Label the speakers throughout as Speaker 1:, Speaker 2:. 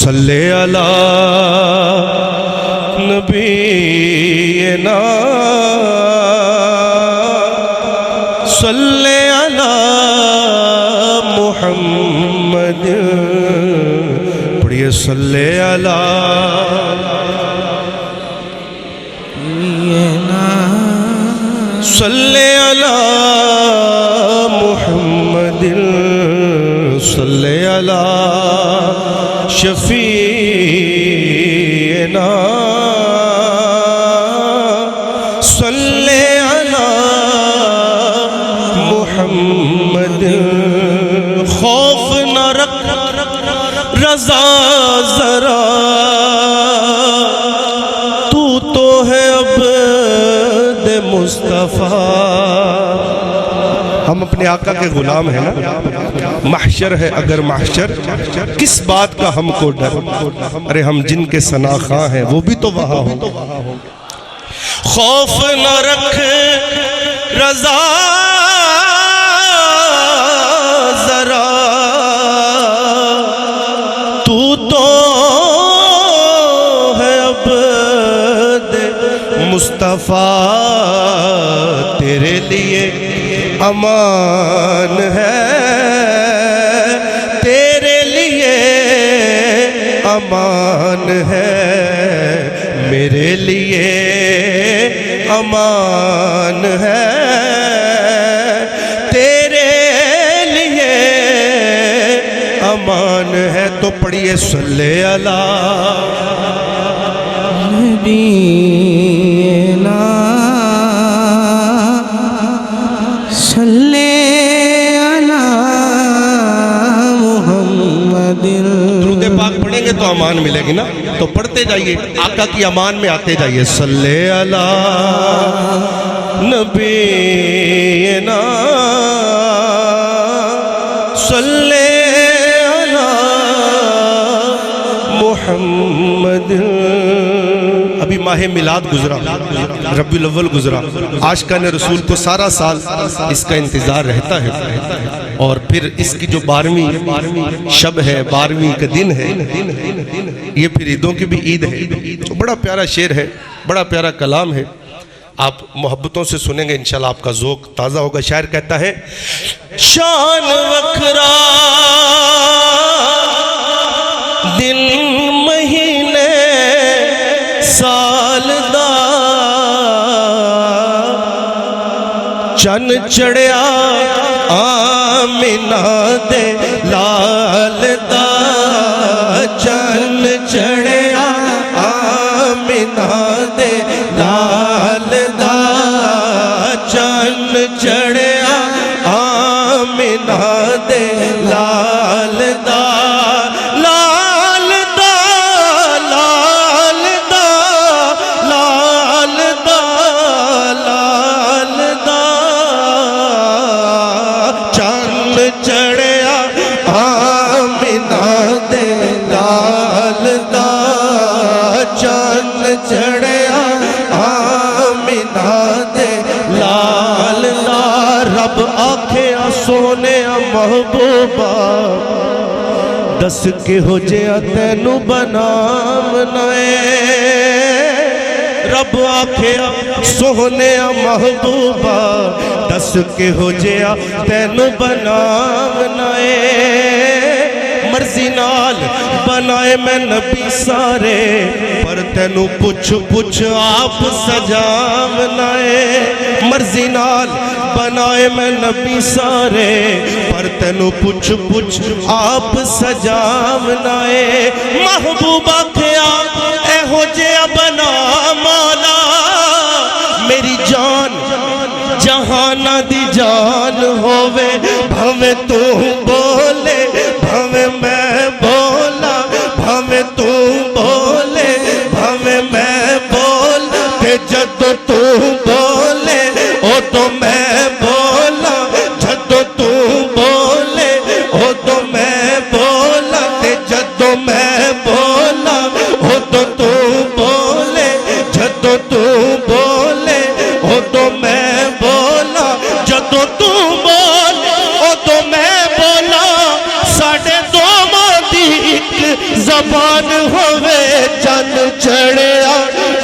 Speaker 1: صلی علی نبینا صلی علی محمد پڑھیے صلی علی صلی علی محمد صلی علی شفیعنا صلی علی محمد خوف نہ رکھ رضا ذرا تو ہے عبد مصطفیٰ. ہم اپنے آقا کے غلام ہیں نا. محشر ہے اگر محشر کس بات کا ہم کو ڈر. ارے ہم جن کے ثنا خواں ہیں وہ بھی تو وہاں ہوں. خوف نہ رکھ رضا ذرا تو ہے عبد مصطفیٰ. تیرے لیے امان ہے تیرے لیے امان ہے میرے لیے امان ہے تیرے لیے امان ہے. تو پڑھیے صلی علی نبینا صلی علی محمد. درود پاک پڑھیں گے تو امان ملے گی نا. تو پڑھتے جائیے آقا کی امان میں آتے جائیے. صلی علی نبینا صلی علی محمد. ابھی ماہ میلاد گزرا, ربیع الاول گزرا. عاشقان رسول کو سارا سال اس کا انتظار رہتا ہے. اور پھر اس کی جو 12ویں شب ہے, 12ویں کا دن ہے, یہ پھر عیدوں کی بھی عید ہے. بڑا پیارا شعر ہے, بڑا پیارا کلام ہے. آپ محبتوں سے سنیں گے انشاءاللہ آپ کا ذوق تازہ ہوگا. شاعر کہتا ہے شان وکھرا دن مہینے سال دا چن چڑھیا آمینہ دے لال دا چن چڑھیا آمینہ دے لال دا چن چڑھیا آمینہ دے لال دا لال دا لال دا لال دا لال دا چن چڑھیا آمینہ دے لال دا چن چڑھیا آمینہ دے لال دا. رب آکھے سونے محبوبہ دس کے ہو جیا تینو بناونا ہے. رب آکھے سونے محبوبہ دس کے ہو جیا تینو بناونا ہے. مرضی نال بنائے میں نبی سارے پر تینو پوچھ پوچھ آپ سجاونا ہے. مرضی نال بنائے میں نبی سارے پر تینو پوچھ پوچھ آپ سجاونا ہے. محبوبہ کھیا اے ہو جیا بنا مولا میری جان جہانہ دی جان ہووے بھویں تو بولے بھویں میں بولا بھویں تو بولے بھویں میں بول تے جدو تو بولے او تو میں بولا جدو تو بولے او تو میں بولا تے جدو میں بولا او تو بولے جدو تو بولے او تو میں بولا جدو تو بولے او تو میں بولا سبحان ہوئے چند چڑھیا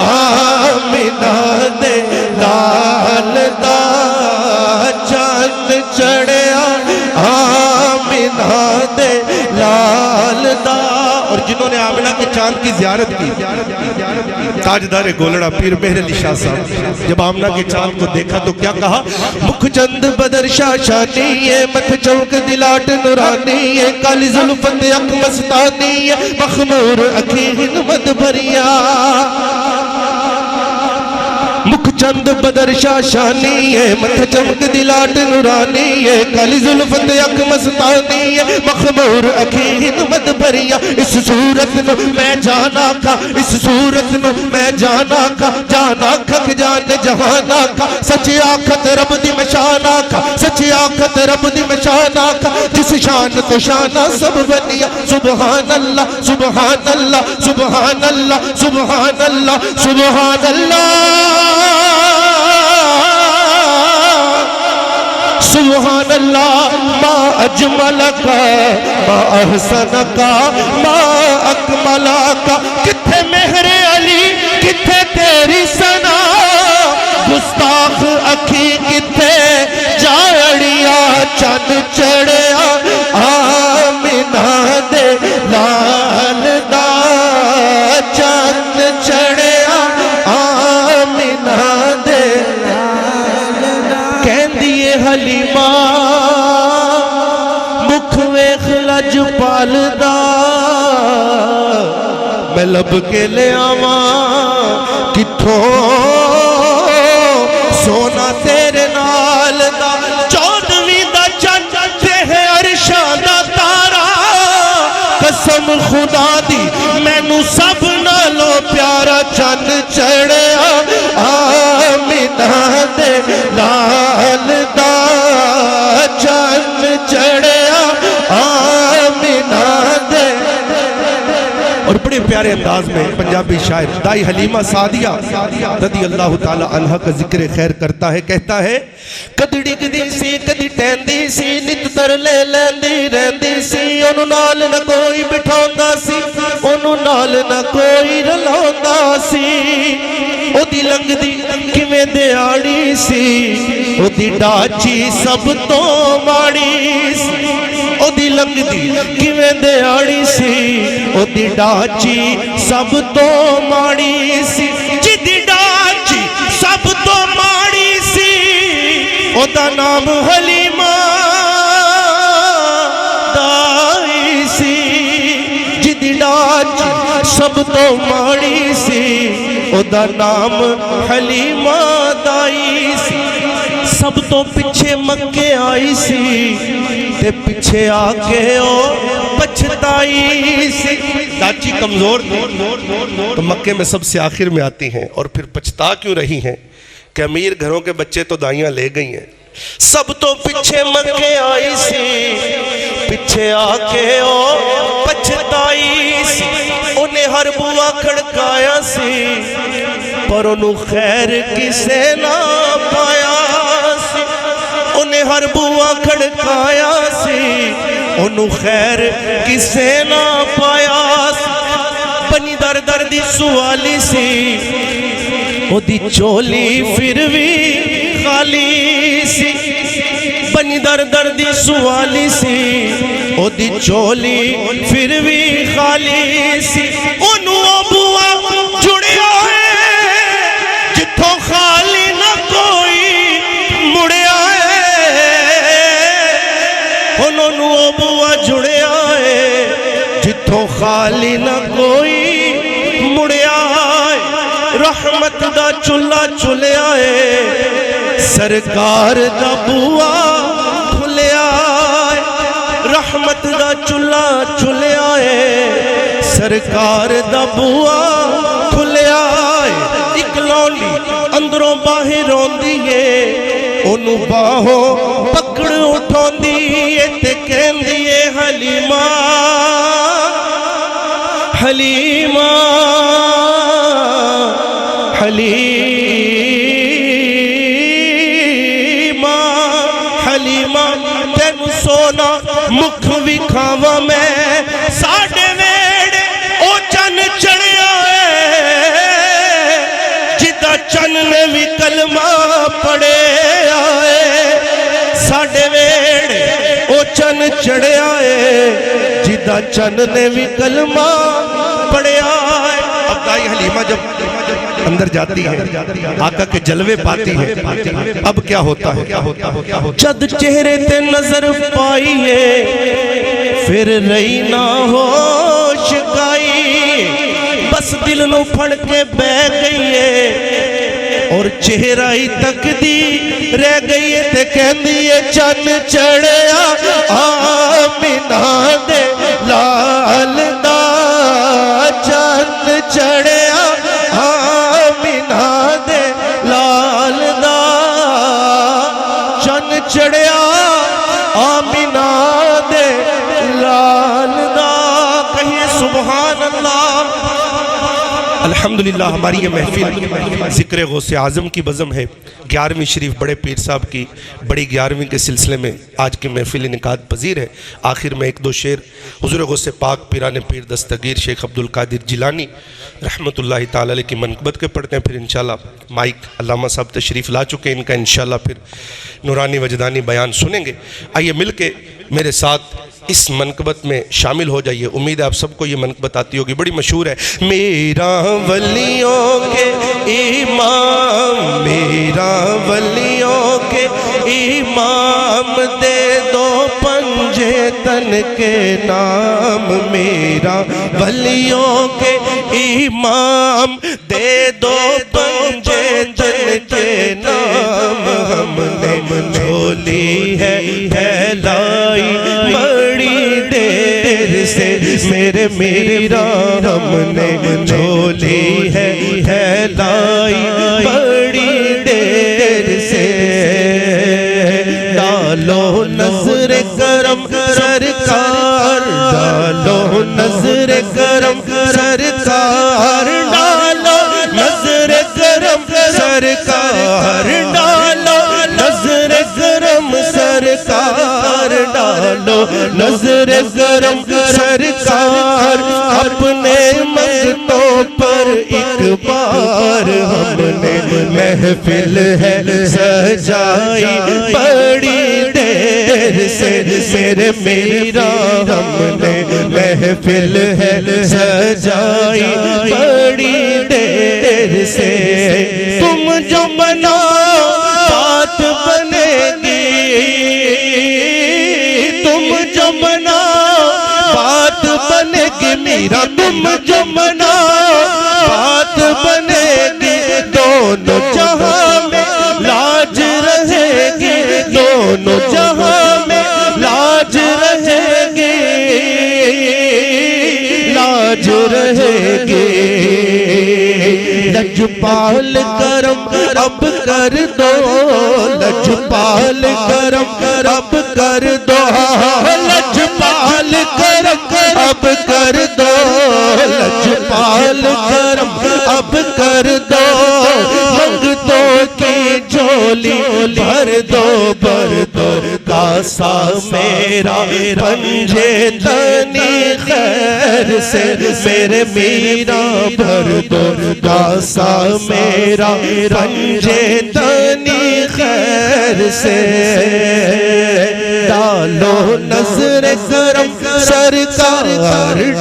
Speaker 1: آمینہ دے لال دا چند چڑھیا آمینہ دے لال دا. اور جنہوں نے آمینہ کے چاند کی زیارت کی تاجدار گولڑا پیر مہر علی شاہ صاحب جب آمینہ کے چاند کو دیکھا تو کیا کہا؟ مکھ چند بدر شاہ شانی ہے متھ چوک دلاٹ نورانی ہے کالی زلفت اک مستانی ہے مخمور اکھی ہنمت بھریا. مکھ چند بدر شاہ شانی ہے متھ چمک دلاٹ نورانی ہے کالی زلفت اک مستانی ہے مخمور اکھی ہنمت بھریا. اس صورت نو میں جانا کا اس صورت نو میں جانا کا جانا کھک جان جہانا کا سچی آخت رب دی مشانہ کا سچی آخت رب دی مشانہ کا جس شان تو شانہ سب بنیا. سبحان اللہ سبحان اللہ سبحان اللہ سبحان اللہ سبحان اللہ سبحان اللہ. ما اجمل کا ما احسن کا ما اکمل کا. کتھے مہر علی کتھے تیری ثنا گستاخ اکھی کتھے جاڑیا چند چڑھیا آمینہ دے لال دا چند چڑھیا آمینہ دے کہندیے حلیمہ مکھ ویکھ لج پالدا میں لب کے لے آواں کتھوں سونا تیرے نال دا. 14ویں دا چند تے ہے عرشاں دا تارا قسم خدا دی مینوں سب نالوں پیارا چند چڑھیا آمینہ دے لال دا چند چڑھیا آمینہ دے. اور بڑے پیارے انداز میں پنجابی شاعر دائی حلیمہ سعدیہ رضی اللہ تعالی عنہ کا ذکر خیر کرتا ہے. کہتا ہے کدی ڈگدی سی کدی ٹہندی سی نت ترلے لیندی رہندی سی اونوں نال نہ کوئی بٹھاوندا سی اونوں نال نہ کوئی رلاوندا سی. او دی لنگدی کیویں دیاڑی سی او دی ڈاچی سب تو ماڑی سی. او دی لنگدی کیویں دیاڑی سی او دی ڈاچی سب تو ماڑی سی. جدی ڈاچی سب تو ماڑی سی او دا نام حلیمہ دائی سی. جدی ڈاچی سب تو ماڑی سی او دا نام حلیمہ دائی سی. سب تو پچھے مکے آئی سی تے پچھے آکے او پچھتائی سی. ڈاچی کمزور تھی تو مکے میں سب سے آخر میں آتی ہیں اور پھر پچھتا کیوں رہی ہیں کہ امیر گھروں کے بچے تو دائیاں لے گئی ہیں. سب تو پچھے مکے آئی سی پچھے آکے او پچھتائی سی. انہیں ہر بوا کھڑکایا سی پر انہوں خیر کسے نہ پایا سی. انہیں ہر بوا کھڑکایا سی انہوں خیر کسے نہ پایا سی. بنی در در دی سوالی سی او دی چولی پھر بھی خالی سی. بنی در در دی سوالی سی او دی چولی پھر بھی خالی سی. انہوں بوا جڑیا ہے جتھوں خالی نہ کوئی مڑیا ہے. انہوں بوا جڑیا ہے جتھوں خالی نہ کوئی مڑیا ہے. رحمت دا چلا چلیا ہے سرکار دا بوا کھلیا ہے. رحمت دا چلا چلیا ہے سرکار دا بوا کھلیا ہے. ایک لونڈی اندروں باہر روندی ہے انہوں باہوں پکڑ اٹھوندی ہے تے کہندی ہے حلیمہ حلیمہ حلیمہ حلیمہ تینوں سونا مکھ وکھاواں میں ساڈے ویڑے او میرا چن نے بھی کلمہ پڑھیا ہے۔ اب دائی حلیمہ جب اندر جاتی ہے، آقا کے جلوے پاتی ہے، اب کیا ہوتا ہے؟ جد چہرے تے نظر پائی ہے، پھر رہی نہ ہوش گائی، بس دل نو پھڑ کے بہ گئی ہے، اور چہرہ ہی تک دی رہ گئی ہے، تے کہندی ہے چن چڑھیا آمینہ دے لال دا، چن چڑھیا آمینہ دے لال دا، چن چڑھیا آمینہ دے لال دا، کہیے سبحان اللہ۔ الحمدللہ ہماری یہ محفل ذکر غوث اعظم کی بزم ہے، 11ویں شریف بڑے پیر صاحب کی بڑی 11ویں کے سلسلے میں آج کی محفل انعقاد پذیر ہے۔ آخر میں ایک دو شعر حضور غوث پاک پیران پیر دستگیر شیخ عبدالقادر جیلانی رحمت اللہ تعالی علیہ کی منقبت کے پڑھتے ہیں، پھر انشاءاللہ مائک علامہ صاحب تشریف لا چکے، ان کا انشاءاللہ پھر نورانی وجدانی بیان سنیں گے۔ آئیے مل کے میرے ساتھ اس منقبت میں شامل ہو جائیے، امید ہے آپ سب کو یہ منقبت آتی ہوگی، بڑی مشہور ہے۔ میرا ولیوں کے امام، میرا ولیوں کے امام، دے دو پنجے تن کے نام، میرا ولیوں کے امام، دے دو پنجے تن کے نام، ہم نے جھولی ہے پھیلائی بڑی دیر سے، میرے میرا ہم نے جھولی ہے پھیلائی بڑی دیر سے، ڈالو نظر کرم سرکار، ڈالو نظر کرم سرکار، ڈالو نظر کرم سرکار، ڈالو نظر کرم سرکار، ڈالو نظر کرم سرکار، اپنے منگتوں پر ایک بار، ہم نے محفل ہے سجائی بڑی دیر سے، میرے میرا ہم نے محفل ہے سجائی بڑی دیر سے، تم جو بنا بات بنے گی، تم جو بنا بات بنے گی، میرا تم جو بنا بات بنے گی، دونوں جہاں میں لاج رہے گی، دونوں جہاں میں لاج رہے گی، لاج رہے گی، لجپال کرم اب کر دو، لجپال کرم اب کر دو، لجپال کرم اب کر دو، لجپال کرم اب کر دو، منگتوں کی جھولی بھر دو، بھر دو، کاسا میرا پنجے تنی خیر سے، میرے میرا بھر دو، کاسا میرا پنجے تنی خیر سے، ڈالو نظر کرم سرکار،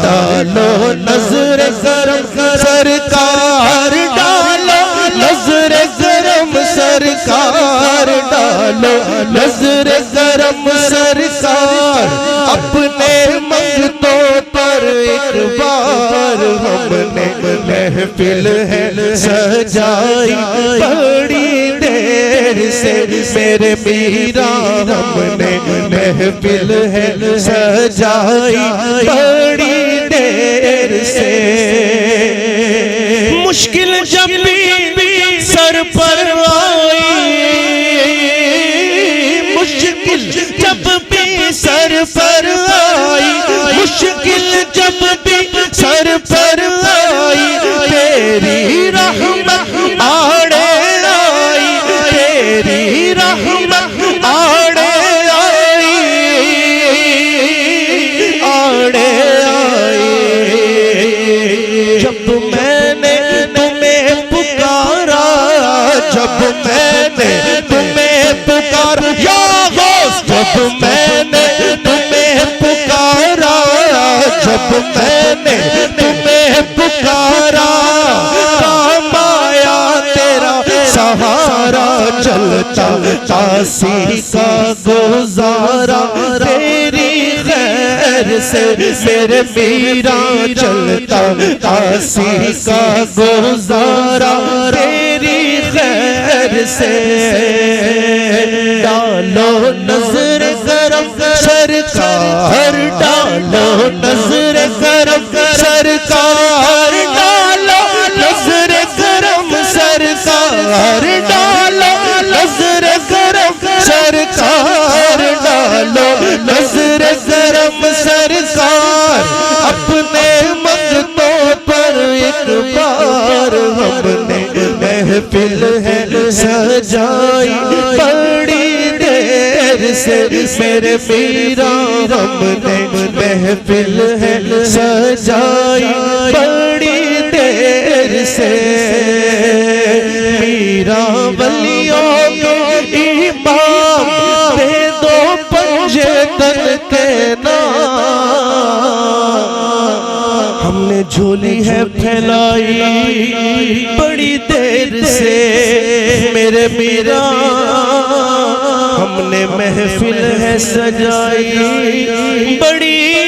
Speaker 1: ڈالو نظر کرم سرکار، ڈالو نظر کرم سرکار، ڈالو نظر کرم سرکار، اپنے منگتوں پر ایک بار، ہم نے محفل ہے سجائی بڑی دیر سے، میرے میرا ہم نے محفل ہے سجائی بڑی دیر سے، مشکل جب بھی سر پر آئی، مشکل جب بھی سر پر آئی، مشکل جب بھی سر پر آئی، تیری رحمت آڑے آئی، تیری رحمت آڑے آئی، آڑے آئی، جب میں نے تمہیں پکارا، جب میں نے تمہیں پکارا یا غوث، جب میں نے تمہیں پکارا،
Speaker 2: تاسی کا گزارا تیری خیر سے میرے میرا چلتا تاسی کا گزارا تیری خیر سے ڈالو نظر کرم سرکار ڈالو نظر کرم سرکار ڈالو نظر کرم سرکار ڈالو نظر کرم سرکار ڈالو نظر کرم سرکار اپنے منگتوں پر ایک بار ہم نے محفل ہے سجائی بڑی دیر سے میرے میرا ہم نے محفل ہے سجائی بڑی دیر سے میرا ولیوں کے امام دے دو پنجے تن کے نام ہم نے جھولی ہے پھیلائی بڑی دیر سے میرے میرا ہم نے محفل ہے سجائی بڑی